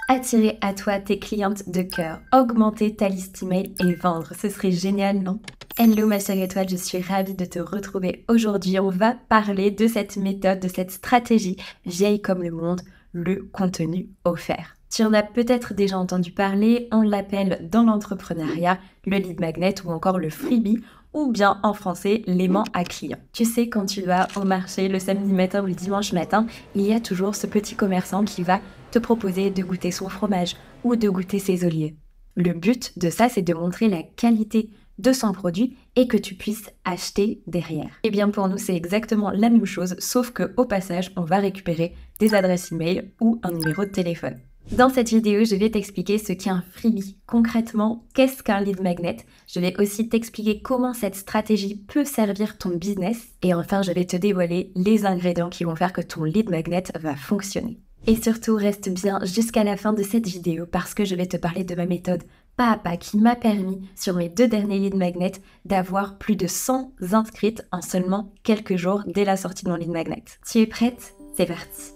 Attirer à toi tes clientes de cœur, augmenter ta liste email et vendre. Ce serait génial, non? Hello ma chère étoile, je suis ravie de te retrouver aujourd'hui. On va parler de cette méthode, de cette stratégie vieille comme le monde, le contenu offert. Tu en as peut-être déjà entendu parler, on l'appelle dans l'entrepreneuriat le lead magnet ou encore le freebie, ou bien en français, l'aimant à client. Tu sais, quand tu vas au marché le samedi matin ou le dimanche matin, il y a toujours ce petit commerçant qui va te proposer de goûter son fromage ou de goûter ses olives. Le but de ça, c'est de montrer la qualité de son produit et que tu puisses acheter derrière. Et bien pour nous, c'est exactement la même chose, sauf qu'au passage, on va récupérer des adresses email ou un numéro de téléphone. Dans cette vidéo, je vais t'expliquer ce qu'est un freebie. Concrètement, qu'est-ce qu'un lead magnet? Je vais aussi t'expliquer comment cette stratégie peut servir ton business. Et enfin, je vais te dévoiler les ingrédients qui vont faire que ton lead magnet va fonctionner. Et surtout, reste bien jusqu'à la fin de cette vidéo parce que je vais te parler de ma méthode pas à pas qui m'a permis, sur mes 2 derniers lead magnets, d'avoir plus de 100 inscrites en seulement quelques jours dès la sortie de mon lead magnet. Tu es prête? C'est parti!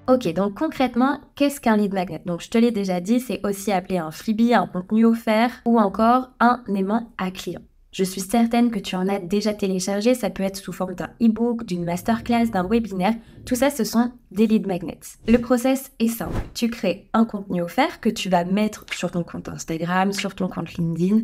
Ok, donc concrètement, qu'est-ce qu'un lead magnet? Donc je te l'ai déjà dit, c'est aussi appelé un freebie, un contenu offert ou encore un aimant à client. Je suis certaine que tu en as déjà téléchargé, ça peut être sous forme d'un e-book, d'une masterclass, d'un webinaire. Tout ça, ce sont des lead magnets. Le process est simple. Tu crées un contenu offert que tu vas mettre sur ton compte Instagram, sur ton compte LinkedIn,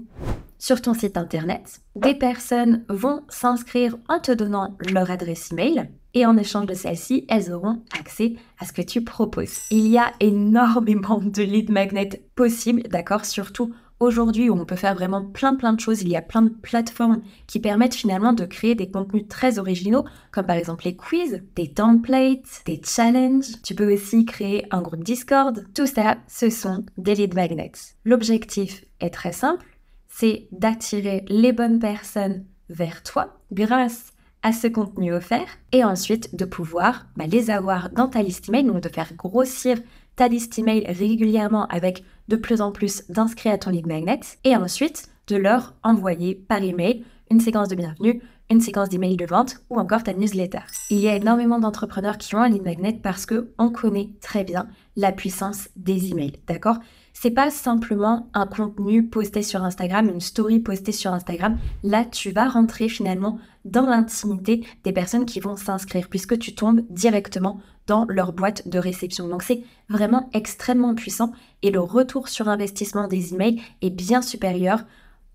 sur ton site internet. Des personnes vont s'inscrire en te donnant leur adresse email et en échange de celle-ci, elles auront accès à ce que tu proposes. Il y a énormément de lead magnets possibles, d'accord? Surtout aujourd'hui où on peut faire vraiment plein de choses. Il y a plein de plateformes qui permettent finalement de créer des contenus très originaux, comme par exemple les quiz, des templates, des challenges. Tu peux aussi créer un groupe Discord. Tout ça, ce sont des lead magnets. L'objectif est très simple, c'est d'attirer les bonnes personnes vers toi grâce à ce contenu offert et ensuite de pouvoir les avoir dans ta liste email, donc de faire grossir ta liste email régulièrement avec de plus en plus d'inscrits à ton lead magnet et ensuite de leur envoyer par email une séquence de bienvenue, une séquence d'email de vente ou encore ta newsletter. Il y a énormément d'entrepreneurs qui ont un lead magnet parce qu'on connaît très bien la puissance des emails, d'accord? C'est pas simplement un contenu posté sur Instagram, une story postée sur Instagram. Là, tu vas rentrer finalement dans l'intimité des personnes qui vont s'inscrire puisque tu tombes directement dans leur boîte de réception. Donc, c'est vraiment extrêmement puissant et le retour sur investissement des emails est bien supérieur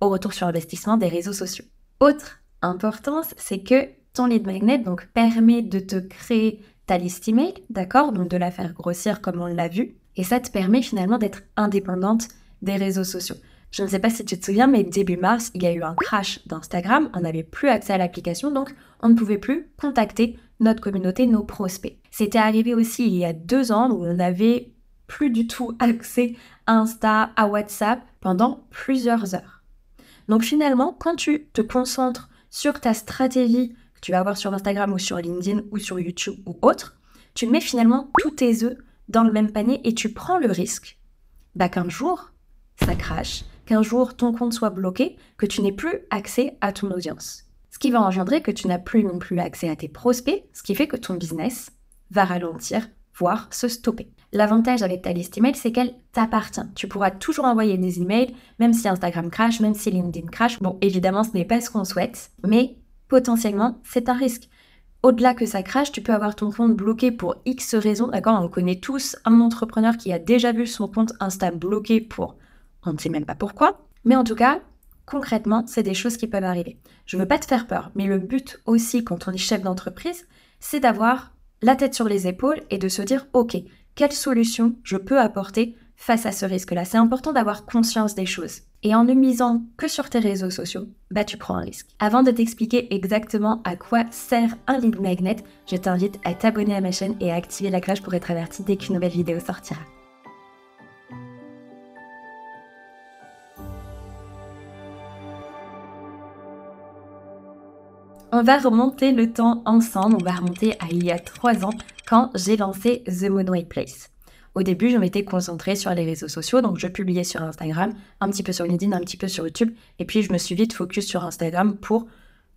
au retour sur investissement des réseaux sociaux. Autre importance, c'est que ton lead magnet donc, permet de te créer ta liste email, d'accord? Donc, de la faire grossir comme on l'a vu. Et ça te permet finalement d'être indépendante des réseaux sociaux. Je ne sais pas si tu te souviens, mais début mars, il y a eu un crash d'Instagram. On n'avait plus accès à l'application, donc on ne pouvait plus contacter notre communauté, nos prospects. C'était arrivé aussi il y a 2 ans où on n'avait plus du tout accès à Insta, à WhatsApp pendant plusieurs heures. Donc finalement, quand tu te concentres sur ta stratégie que tu vas avoir sur Instagram ou sur LinkedIn ou sur YouTube ou autre, tu mets finalement tous tes œufs dans le même panier et tu prends le risque qu'un jour, ça crache, qu'un jour, ton compte soit bloqué, que tu n'aies plus accès à ton audience. Ce qui va engendrer que tu n'as plus non plus accès à tes prospects, ce qui fait que ton business va ralentir, voire se stopper. L'avantage avec ta liste email, c'est qu'elle t'appartient. Tu pourras toujours envoyer des emails, même si Instagram crache, même si LinkedIn crache. Bon, évidemment, ce n'est pas ce qu'on souhaite, mais potentiellement, c'est un risque. Au-delà que ça crache, tu peux avoir ton compte bloqué pour X raisons, d'accord? On connaît tous un entrepreneur qui a déjà vu son compte Insta bloqué pour on ne sait même pas pourquoi. Mais en tout cas, concrètement, c'est des choses qui peuvent arriver. Je ne veux pas te faire peur, mais le but aussi quand on est chef d'entreprise, c'est d'avoir la tête sur les épaules et de se dire « Ok, quelle solution je peux apporter face à ce risque-là ?» C'est important d'avoir conscience des choses. Et en ne misant que sur tes réseaux sociaux, tu prends un risque. Avant de t'expliquer exactement à quoi sert un lead magnet, je t'invite à t'abonner à ma chaîne et à activer la cloche pour être averti dès qu'une nouvelle vidéo sortira. On va remonter le temps ensemble, on va remonter à il y a 3 ans quand j'ai lancé The Monway Place. Au début, je m'étais concentrée sur les réseaux sociaux, donc je publiais sur Instagram, un petit peu sur LinkedIn, un petit peu sur YouTube, et puis je me suis vite focus sur Instagram pour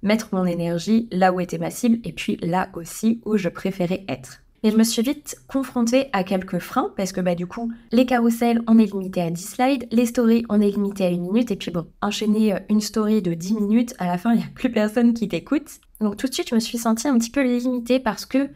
mettre mon énergie là où était ma cible, et puis là aussi où je préférais être. Et je me suis vite confrontée à quelques freins, parce que du coup, les carousels, on est limité à 10 slides, les stories, on est limité à 1 minute, et puis bon, enchaîner une story de 10 minutes, à la fin, il n'y a plus personne qui t'écoute. Donc tout de suite, je me suis sentie un petit peu limitée parce que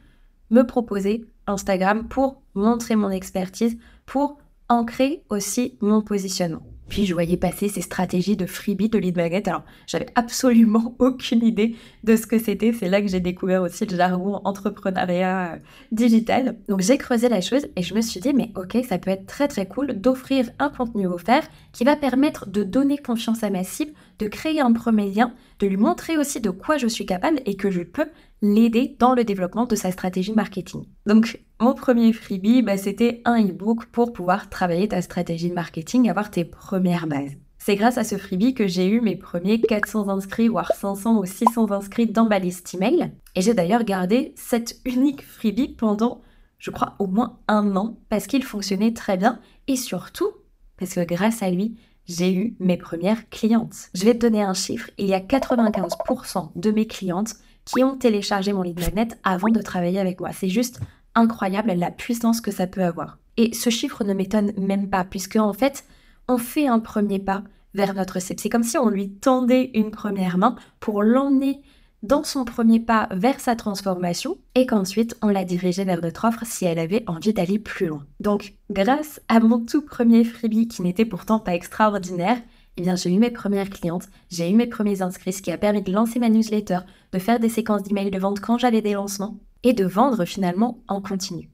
me proposer Instagram pour montrer mon expertise, pour ancrer aussi mon positionnement. Puis je voyais passer ces stratégies de freebie, de lead magnet. Alors, j'avais absolument aucune idée de ce que c'était. C'est là que j'ai découvert aussi le jargon entrepreneuriat digital. Donc, j'ai creusé la chose et je me suis dit, mais ok, ça peut être très très cool d'offrir un contenu offert qui va permettre de donner confiance à ma cible, de créer un premier lien, de lui montrer aussi de quoi je suis capable et que je peux l'aider dans le développement de sa stratégie marketing. Donc, mon premier freebie, c'était un e-book pour pouvoir travailler ta stratégie de marketing, avoir tes premières bases. C'est grâce à ce freebie que j'ai eu mes premiers 400 inscrits, voire 500 ou 600 inscrits dans ma liste email. Et j'ai d'ailleurs gardé cet unique freebie pendant, je crois, au moins 1 an, parce qu'il fonctionnait très bien. Et surtout, parce que grâce à lui, j'ai eu mes premières clientes. Je vais te donner un chiffre. Il y a 95% de mes clientes qui ont téléchargé mon lead magnet avant de travailler avec moi. C'est juste incroyable la puissance que ça peut avoir. Et ce chiffre ne m'étonne même pas, puisque en fait, on fait un premier pas vers notre cible. C'est comme si on lui tendait une première main pour l'emmener dans son premier pas vers sa transformation et qu'ensuite on la dirigeait vers notre offre si elle avait envie d'aller plus loin. Donc, grâce à mon tout premier freebie qui n'était pourtant pas extraordinaire, j'ai eu mes premières clientes, j'ai eu mes premiers inscrits, ce qui a permis de lancer ma newsletter, de faire des séquences d'emails de vente quand j'avais des lancements et de vendre finalement en continu.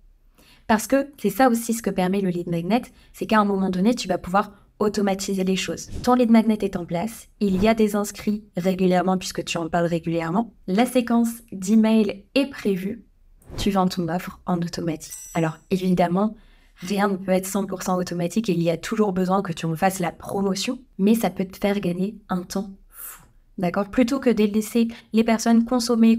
Parce que c'est ça aussi ce que permet le lead magnet, c'est qu'à un moment donné, tu vas pouvoir automatiser les choses. Ton lead magnet est en place, il y a des inscrits régulièrement puisque tu en parles régulièrement, la séquence d'email est prévue, tu vends ton offre en automatique. Alors évidemment, rien ne peut être 100% automatique et il y a toujours besoin que tu en fasses la promotion, mais ça peut te faire gagner un temps fou. D'accord ? Plutôt que de laisser les personnes consommer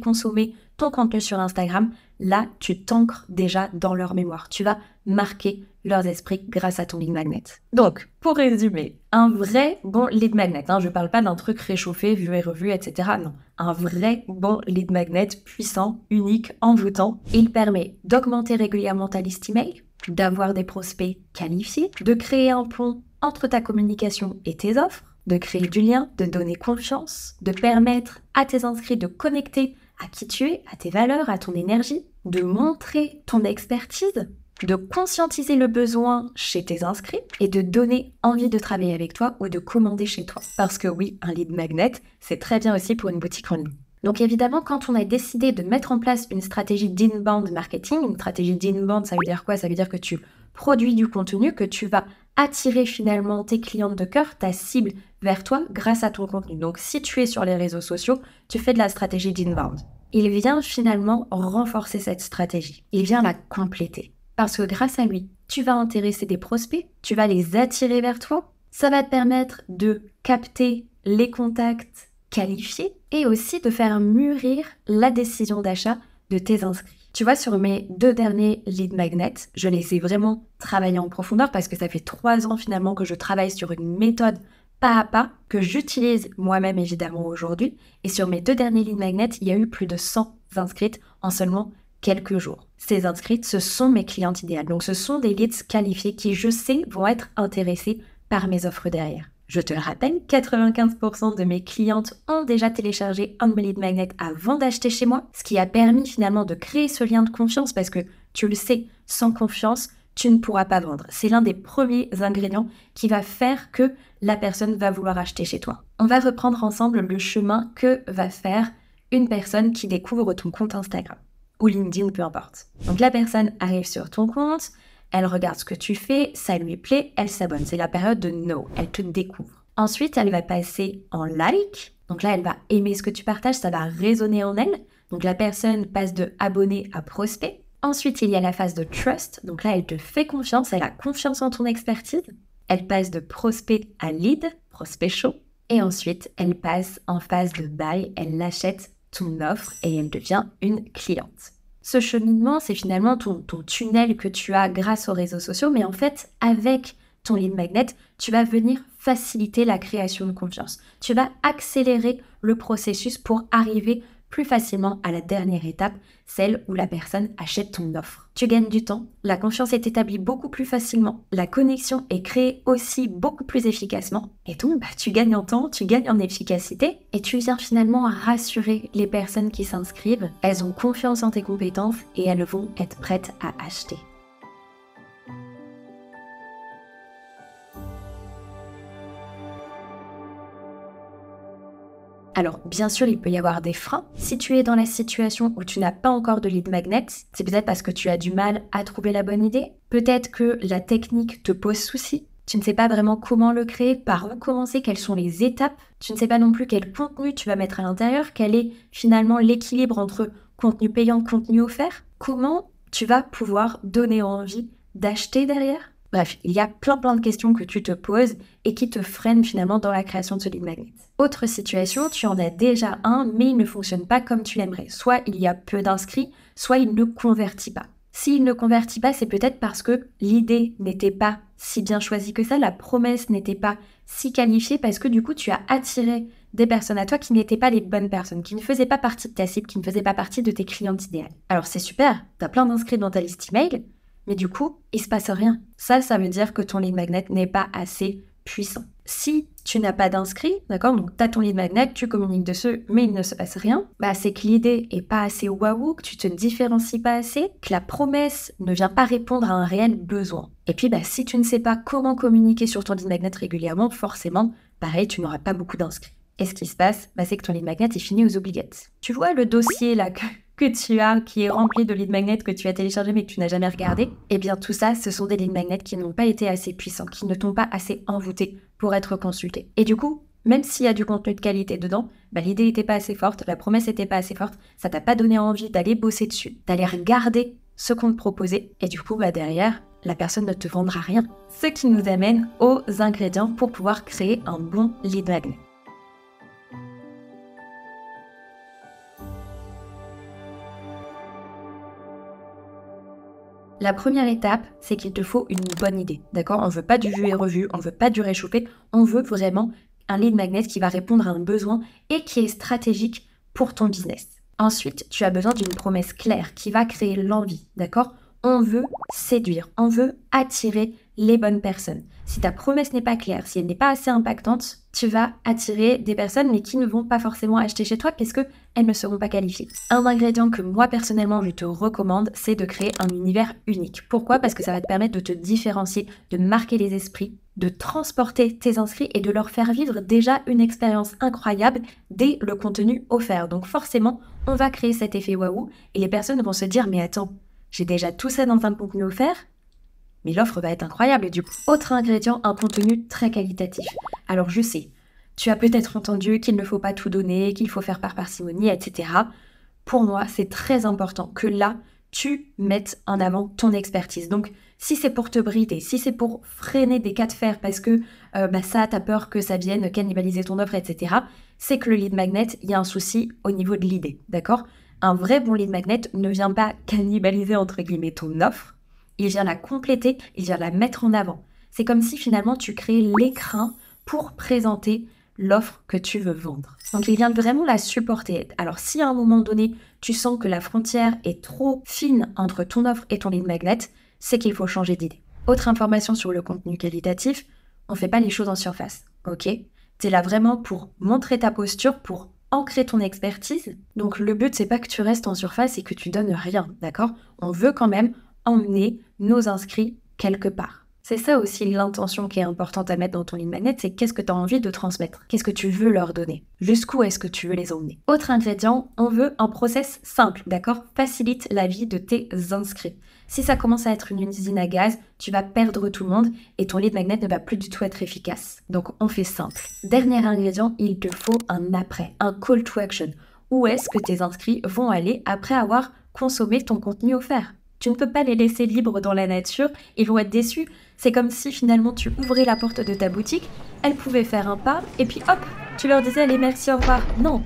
ton contenu sur Instagram, là, tu t'ancres déjà dans leur mémoire. Tu vas marquer leurs esprits grâce à ton lead magnet. Donc, pour résumer, un vrai bon lead magnet, je ne parle pas d'un truc réchauffé, vu et revu, etc. Non, un vrai bon lead magnet puissant, unique, envoûtant. Il permet d'augmenter régulièrement ta liste email, d'avoir des prospects qualifiés, de créer un pont entre ta communication et tes offres, de créer du lien, de donner confiance, de permettre à tes inscrits de connecter à qui tu es, à tes valeurs, à ton énergie, de montrer ton expertise, de conscientiser le besoin chez tes inscrits et de donner envie de travailler avec toi ou de commander chez toi. Parce que oui, un lead magnet, c'est très bien aussi pour une boutique en ligne. Donc évidemment, quand on a décidé de mettre en place une stratégie d'inbound marketing, une stratégie d'inbound, ça veut dire quoi ? Ça veut dire que tu produis du contenu, que tu vas attirer finalement tes clientes de cœur, ta cible vers toi grâce à ton contenu. Donc si tu es sur les réseaux sociaux, tu fais de la stratégie d'inbound. Il vient finalement renforcer cette stratégie. Il vient la compléter. Parce que grâce à lui, tu vas intéresser des prospects, tu vas les attirer vers toi. Ça va te permettre de capter les contacts qualifiés et aussi de faire mûrir la décision d'achat de tes inscrits. Tu vois, sur mes 2 derniers lead magnets, je les ai vraiment travaillés en profondeur parce que ça fait 3 ans finalement que je travaille sur une méthode pas à pas que j'utilise moi-même évidemment aujourd'hui. Et sur mes 2 derniers lead magnets, il y a eu plus de 100 inscrites en seulement quelques jours. Ces inscrites, ce sont mes clientes idéales. Donc ce sont des leads qualifiés qui, je sais, vont être intéressés par mes offres derrière. Je te le rappelle, 95% de mes clientes ont déjà téléchargé un de mes lead magnets avant d'acheter chez moi, ce qui a permis finalement de créer ce lien de confiance parce que tu le sais, sans confiance, tu ne pourras pas vendre. C'est l'un des premiers ingrédients qui va faire que la personne va vouloir acheter chez toi. On va reprendre ensemble le chemin que va faire une personne qui découvre ton compte Instagram ou LinkedIn, peu importe. Donc la personne arrive sur ton compte, elle regarde ce que tu fais, ça lui plaît, elle s'abonne. C'est la période de know, elle te découvre. Ensuite, elle va passer en like. Donc là, elle va aimer ce que tu partages, ça va résonner en elle. Donc la personne passe de abonné à prospect. Ensuite, il y a la phase de trust. Donc là, elle te fait confiance, elle a confiance en ton expertise. Elle passe de prospect à lead, prospect chaud. Et ensuite, elle passe en phase de buy, elle achète ton offre et elle devient une cliente. Ce cheminement, c'est finalement ton tunnel que tu as grâce aux réseaux sociaux, mais en fait, avec ton lead magnet, tu vas venir faciliter la création de confiance. Tu vas accélérer le processus pour arriver plus facilement à la dernière étape, celle où la personne achète ton offre. Tu gagnes du temps, la confiance est établie beaucoup plus facilement, la connexion est créée aussi beaucoup plus efficacement, et donc tu gagnes en temps, tu gagnes en efficacité, et tu viens finalement rassurer les personnes qui s'inscrivent. Elles ont confiance en tes compétences et elles vont être prêtes à acheter. Alors, bien sûr, il peut y avoir des freins. Si tu es dans la situation où tu n'as pas encore de lead magnet, c'est peut-être parce que tu as du mal à trouver la bonne idée. Peut-être que la technique te pose souci. Tu ne sais pas vraiment comment le créer, par où commencer, quelles sont les étapes. Tu ne sais pas non plus quel contenu tu vas mettre à l'intérieur, quel est finalement l'équilibre entre contenu payant, contenu offert. Comment tu vas pouvoir donner envie d'acheter derrière? Bref, il y a plein de questions que tu te poses et qui te freinent finalement dans la création de ce lead magnet. Autre situation, tu en as déjà un, mais il ne fonctionne pas comme tu l'aimerais. Soit il y a peu d'inscrits, soit il ne convertit pas. S'il ne convertit pas, c'est peut-être parce que l'idée n'était pas si bien choisie que ça, la promesse n'était pas si qualifiée, parce que du coup, tu as attiré des personnes à toi qui n'étaient pas les bonnes personnes, qui ne faisaient pas partie de ta cible, qui ne faisaient pas partie de tes clientes idéales. Alors c'est super, tu as plein d'inscrits dans ta liste email, mais du coup, il se passe rien. Ça veut dire que ton lead magnet n'est pas assez puissant. Si tu n'as pas d'inscrits, d'accord, donc tu as ton lead magnet, tu communiques dessus, mais il ne se passe rien, c'est que l'idée est pas assez waouh, que tu te différencies pas assez, que la promesse ne vient pas répondre à un réel besoin. Et puis, si tu ne sais pas comment communiquer sur ton lead magnet régulièrement, forcément, pareil, tu n'auras pas beaucoup d'inscrits. Et ce qui se passe, c'est que ton lead magnet est fini aux oubliettes. Tu vois le dossier là que tu as, qui est rempli de lead magnets que tu as téléchargé mais que tu n'as jamais regardé, eh bien tout ça, ce sont des lead magnets qui n'ont pas été assez puissants, qui ne t'ont pas assez envoûté pour être consultés. Et du coup, même s'il y a du contenu de qualité dedans, l'idée n'était pas assez forte, la promesse n'était pas assez forte, ça t'a pas donné envie d'aller bosser dessus, d'aller regarder ce qu'on te proposait, et du coup, derrière, la personne ne te vendra rien. Ce qui nous amène aux ingrédients pour pouvoir créer un bon lead magnet. La première étape, c'est qu'il te faut une bonne idée, d'accord? On ne veut pas du vu et revu, on ne veut pas du réchauffé, on veut vraiment un lead magnet qui va répondre à un besoin et qui est stratégique pour ton business. Ensuite, tu as besoin d'une promesse claire qui va créer l'envie, d'accord? On veut séduire, on veut attirer les bonnes personnes. Si ta promesse n'est pas claire, si elle n'est pas assez impactante, tu vas attirer des personnes mais qui ne vont pas forcément acheter chez toi parce qu'elles ne seront pas qualifiées. Un ingrédient que moi personnellement je te recommande, c'est de créer un univers unique. Pourquoi? Parce que ça va te permettre de te différencier, de marquer les esprits, de transporter tes inscrits et de leur faire vivre déjà une expérience incroyable dès le contenu offert. Donc forcément, on va créer cet effet waouh et les personnes vont se dire « mais attends, j'ai déjà tout ça dans un contenu offert ?» mais l'offre va être incroyable. Et du coup, autre ingrédient, un contenu très qualitatif. Alors je sais, tu as peut-être entendu qu'il ne faut pas tout donner, qu'il faut faire par parcimonie, etc. Pour moi, c'est très important que là, tu mettes en avant ton expertise. Donc, si c'est pour te brider, si c'est pour freiner des cas de fer parce que ça, t'as peur que ça vienne cannibaliser ton offre, etc., c'est que le lead magnet, il y a un souci au niveau de l'idée, d'accord? Un vrai bon lead magnet ne vient pas cannibaliser, entre guillemets, ton offre. Il vient la compléter, il vient la mettre en avant. C'est comme si finalement tu crées l'écran pour présenter l'offre que tu veux vendre. Donc il vient vraiment la supporter. Alors si à un moment donné, tu sens que la frontière est trop fine entre ton offre et ton lead magnet, c'est qu'il faut changer d'idée. Autre information sur le contenu qualitatif, on ne fait pas les choses en surface, ok? Tu es là vraiment pour montrer ta posture, pour ancrer ton expertise. Donc le but, c'est pas que tu restes en surface et que tu donnes rien, d'accord? On veut quand même emmener nos inscrits quelque part. C'est ça aussi l'intention qui est importante à mettre dans ton lead magnet, c'est qu'est-ce que tu as envie de transmettre, qu'est-ce que tu veux leur donner, jusqu'où est-ce que tu veux les emmener. Autre ingrédient, on veut un process simple, d'accord? Facilite la vie de tes inscrits. Si ça commence à être une usine à gaz, tu vas perdre tout le monde et ton lead magnet ne va plus du tout être efficace. Donc on fait simple. Dernier ingrédient, il te faut un après, un call to action. Où est-ce que tes inscrits vont aller après avoir consommé ton contenu offert? Tu ne peux pas les laisser libres dans la nature, ils vont être déçus. C'est comme si finalement tu ouvrais la porte de ta boutique, elles pouvaient faire un pas, et puis hop, tu leur disais allez merci, au revoir. Non,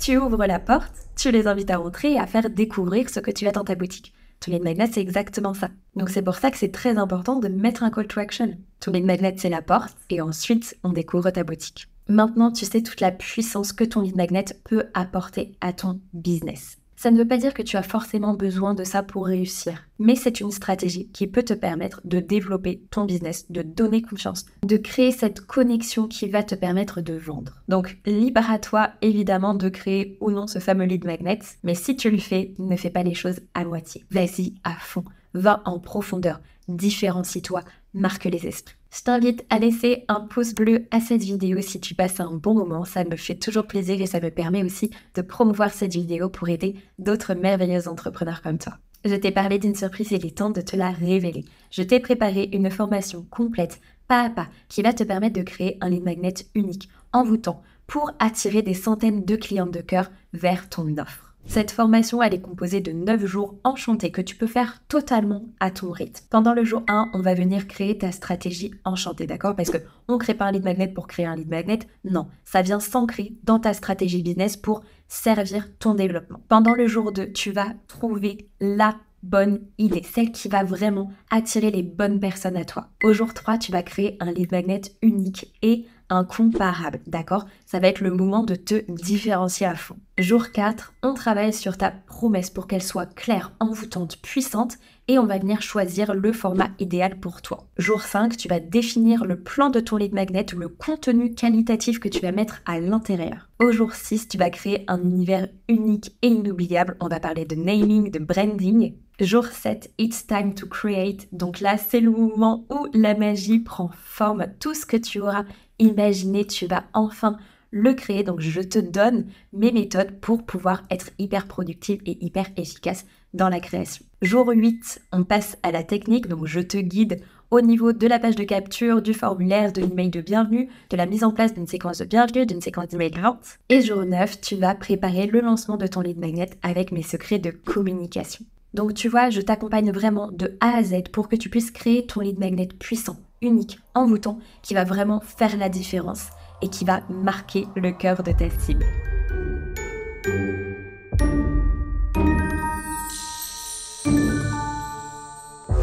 Tu ouvres la porte, tu les invites à rentrer et à faire découvrir ce que tu as dans ta boutique. Ton lead magnet, c'est exactement ça. Donc c'est pour ça que c'est très important de mettre un call to action. Ton lead magnet, c'est la porte et ensuite, on découvre ta boutique. Maintenant, tu sais toute la puissance que ton lead magnet peut apporter à ton business. Ça ne veut pas dire que tu as forcément besoin de ça pour réussir, mais c'est une stratégie qui peut te permettre de développer ton business, de donner confiance, de créer cette connexion qui va te permettre de vendre. Donc, libre à toi, évidemment, de créer ou non ce fameux lead magnet, mais si tu le fais, ne fais pas les choses à moitié. Vas-y à fond, va en profondeur, différencie-toi, marque les esprits. Je t'invite à laisser un pouce bleu à cette vidéo si tu passes un bon moment, ça me fait toujours plaisir et ça me permet aussi de promouvoir cette vidéo pour aider d'autres merveilleux entrepreneurs comme toi. Je t'ai parlé d'une surprise et il est temps de te la révéler. Je t'ai préparé une formation complète, pas à pas, qui va te permettre de créer un lead magnet unique, envoûtant, pour attirer des centaines de clientes de cœur vers ton offre. Cette formation, elle est composée de 9 jours enchantés que tu peux faire totalement à ton rythme. Pendant le jour 1, on va venir créer ta stratégie enchantée, d'accord? Parce qu'on ne crée pas un lead magnet pour créer un lead magnet. Non, ça vient s'ancrer dans ta stratégie business pour servir ton développement. Pendant le jour 2, tu vas trouver la bonne idée, celle qui va vraiment attirer les bonnes personnes à toi. Au jour 3, tu vas créer un lead magnet unique et incomparable, d'accord? Ça va être le moment de te différencier à fond. Jour 4, on travaille sur ta promesse pour qu'elle soit claire, envoûtante, puissante et on va venir choisir le format idéal pour toi. Jour 5, tu vas définir le plan de ton lead magnet, le contenu qualitatif que tu vas mettre à l'intérieur. Au jour 6, tu vas créer un univers unique et inoubliable. On va parler de naming, de branding. Jour 7, it's time to create. Donc là, c'est le moment où la magie prend forme. Tout ce que tu auras imaginé, tu vas enfin le créer. Donc je te donne mes méthodes pour pouvoir être hyper productive et hyper efficace dans la création. Jour 8, on passe à la technique. Donc je te guide au niveau de la page de capture, du formulaire, de l'email de bienvenue, de la mise en place d'une séquence de bienvenue, d'une séquence d'email de vente. Et jour 9, tu vas préparer le lancement de ton lead magnet avec mes secrets de communication. Donc tu vois, je t'accompagne vraiment de A à Z pour que tu puisses créer ton lead magnet puissant, unique, envoûtant, qui va vraiment faire la différence et qui va marquer le cœur de ta cible.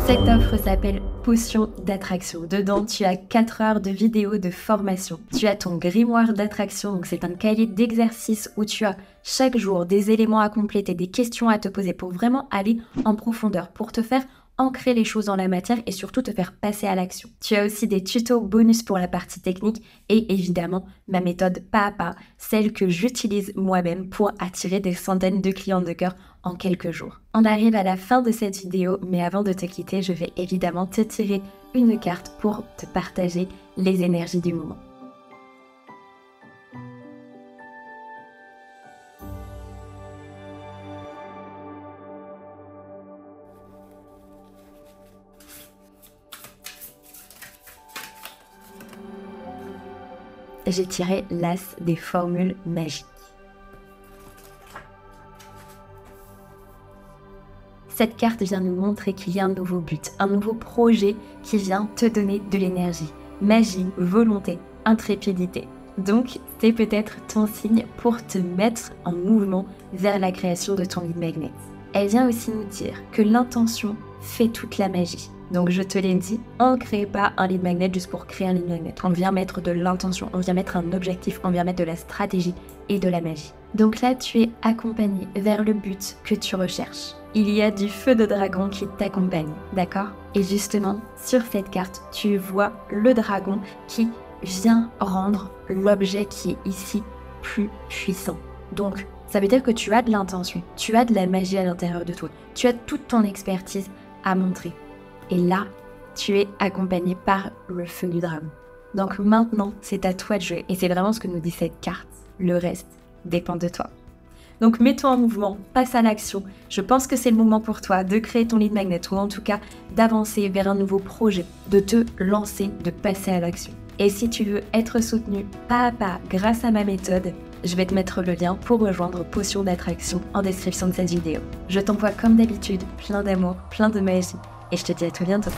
Cette offre s'appelle Potion d'attraction. Dedans, tu as 4 heures de vidéos de formation. Tu as ton grimoire d'attraction, donc c'est un cahier d'exercices où tu as chaque jour des éléments à compléter, des questions à te poser pour vraiment aller en profondeur, pour te faire ancrer les choses dans la matière et surtout te faire passer à l'action. Tu as aussi des tutos bonus pour la partie technique et évidemment ma méthode pas à pas, celle que j'utilise moi-même pour attirer des centaines de clients de cœur en quelques jours. On arrive à la fin de cette vidéo, mais avant de te quitter, je vais évidemment te tirer une carte pour te partager les énergies du moment. J'ai tiré l'as des formules magiques. Cette carte vient nous montrer qu'il y a un nouveau but, un nouveau projet qui vient te donner de l'énergie, magie, volonté, intrépidité. Donc, c'est peut-être ton signe pour te mettre en mouvement vers la création de ton lead magnet. Elle vient aussi nous dire que l'intention fait toute la magie. Donc je te l'ai dit, on ne crée pas un lead magnet juste pour créer un lead magnet. On vient mettre de l'intention, on vient mettre un objectif, on vient mettre de la stratégie et de la magie. Donc là, tu es accompagné vers le but que tu recherches. Il y a du feu de dragon qui t'accompagne, d'accord? Et justement, sur cette carte, tu vois le dragon qui vient rendre l'objet qui est ici plus puissant. Donc, ça veut dire que tu as de l'intention, tu as de la magie à l'intérieur de toi, tu as toute ton expertise à montrer. Et là, tu es accompagné par le feu du dragon. Donc maintenant, c'est à toi de jouer. Et c'est vraiment ce que nous dit cette carte. Le reste dépend de toi. Donc mets-toi en mouvement, passe à l'action. Je pense que c'est le moment pour toi de créer ton lead magnet ou en tout cas d'avancer vers un nouveau projet, de te lancer, de passer à l'action. Et si tu veux être soutenu pas à pas grâce à ma méthode, je vais te mettre le lien pour rejoindre Potion d'attraction en description de cette vidéo. Je t'envoie comme d'habitude plein d'amour, plein de magie et je te dis à très bientôt.